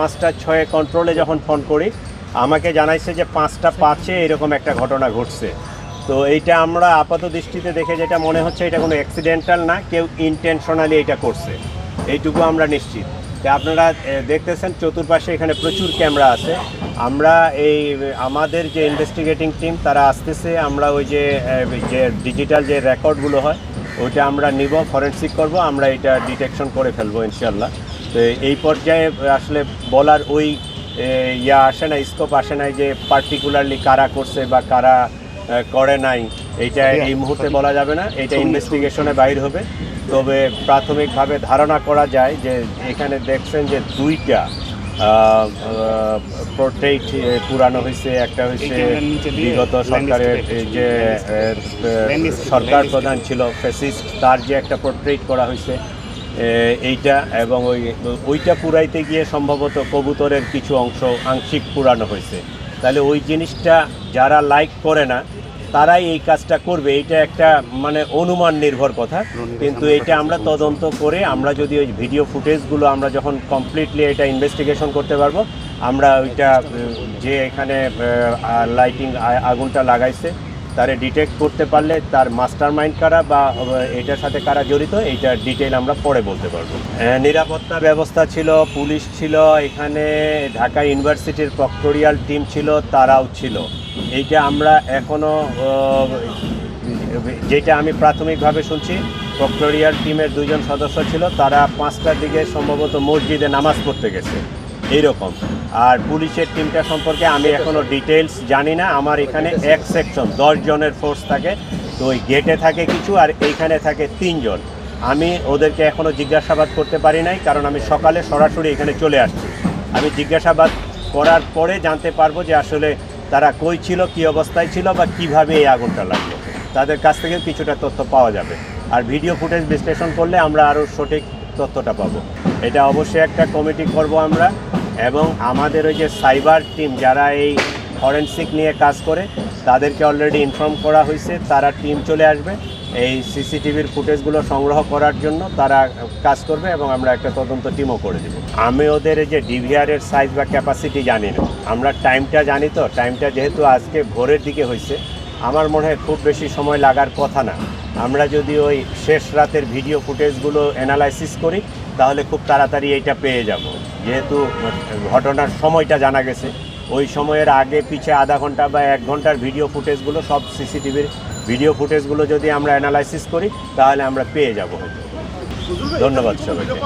5টা 6 কন্ট্রোলে যখন ফোন করি আমাকে জানাইছে যে 5টা 5-এ এরকম একটা ঘটনা ঘটছে। তো এইটা আমরা আপাত দৃষ্টিতে দেখে যেটা মনে হচ্ছে এটা কোনো অ্যাক্সিডেন্টাল না, কেউ ইন্টেনশনালি এটা করছে, এইটুকু আমরা নিশ্চিত। তো আপনারা দেখতেছেন চতুর্পাশে এখানে প্রচুর ক্যামেরা আছে। আমরা এই আমাদের যে ইনভেস্টিগেটিং টিম তারা আসতেছে, আমরা ওই যে ডিজিটাল যে রেকর্ডগুলো হয় ওইটা আমরা নিব, ফরেনসিক করব, আমরা এটা ডিটেকশন করে ফেলবো ইনশাল্লাহ। তো এই পর্যায়ে আসলে বলার ওই আসে না, স্কোপ আসে না যে পার্টিকুলারলি কারা করছে বা কারা করে নাই, এইটা এই মুহূর্তে বলা যাবে না, এটা ইনভেস্টিগেশনে বাইর হবে। তবে প্রাথমিকভাবে ধারণা করা যায় যে এখানে দেখছেন যে 2টা পোর্ট্রেট পুরানো হয়েছে। একটা হয়েছে বিগত সরকারের যে সরকার প্রধান ছিল ফ্যাসিস্ট, তার যে একটা পোর্ট্রেট করা হয়েছে এইটা, এবং ওইটা পুরাইতে গিয়ে সম্ভবত কবুতরের কিছু অংশ আংশিক পুরানো হয়েছে। তাহলে ওই জিনিসটা যারা লাইক করে না তারাই এই কাজটা করবে, এইটা একটা মানে অনুমান নির্ভর কথা। কিন্তু এটা আমরা তদন্ত করে আমরা যদি ওই ভিডিও ফুটেজগুলো আমরা যখন কমপ্লিটলি এটা ইনভেস্টিগেশন করতে পারবো, আমরা ওইটা যে এখানে লাইটিং আগুনটা লাগাইছে তারে ডিটেক্ট করতে পারলে তার মাস্টার মাইন্ড কারা বা এটার সাথে কারা জড়িত এইটার ডিটেইল আমরা পরে বলতে পারবো। নিরাপত্তা ব্যবস্থা ছিল, পুলিশ ছিল, এখানে ঢাকা ইউনিভার্সিটির প্রক্টোরিয়াল টিম ছিল, তারাও ছিল। এইটা আমরা এখনও যেটা আমি প্রাথমিকভাবে শুনছি, প্রক্টোরিয়াল টিমের 2 জন সদস্য ছিল, তারা 5টার দিকে সম্ভবত মসজিদে নামাজ পড়তে গেছে এইরকম। আর পুলিশের টিমটা সম্পর্কে আমি এখনও ডিটেলস জানি না। আমার এখানে এক সেকশন 10 জনের ফোর্স থাকে, তো ওই গেটে থাকে কিছু আর এইখানে থাকে 3 জন। আমি ওদেরকে এখনও জিজ্ঞাসাবাদ করতে পারি নাই, কারণ আমি সকালে সরাসরি এখানে চলে আসছি। আমি জিজ্ঞাসাবাদ করার পরে জানতে পারবো যে আসলে তারা কই ছিল, কী অবস্থায় ছিল বা কিভাবে এই আগুনটা লাগলো। তাদের কাছ থেকে কিছুটা তথ্য পাওয়া যাবে, আর ভিডিও ফুটেজ বিশ্লেষণ করলে আমরা আরও সঠিক তথ্যটা পাবো। এটা অবশ্যই একটা কমিটি করব আমরা, এবং আমাদের ওই যে সাইবার টিম যারা এই ফরেনসিক নিয়ে কাজ করে তাদেরকে অলরেডি ইনফর্ম করা হয়েছে, তারা টিম চলে আসবে এই সিসিটিভির ফুটেজগুলো সংগ্রহ করার জন্য, তারা কাজ করবে এবং আমরা একটা তদন্ত টিমও করে দেব। আমি ওদের এই যে ডিভিআরের সাইজ বা ক্যাপাসিটি জানি না, আমরা টাইমটা জানি। তো টাইমটা যেহেতু আজকে ভোরের দিকে হয়েছে, আমার মনে হয় খুব বেশি সময় লাগার কথা না। আমরা যদি ওই শেষ রাতের ভিডিও ফুটেজগুলো অ্যানালাইসিস করি তাহলে খুব তাড়াতাড়ি এইটা পেয়ে যাব। যেহেতু ঘটনার সময়টা জানা গেছে, ওই সময়ের আগে পিছে আধা ঘন্টা বা 1 ঘন্টার ভিডিও ফুটেজগুলো, সব সিসিটিভির ভিডিও ফুটেজগুলো যদি আমরা অ্যানালাইসিস করি তাহলে আমরা পেয়ে যাব। ধন্যবাদ সবাইকে।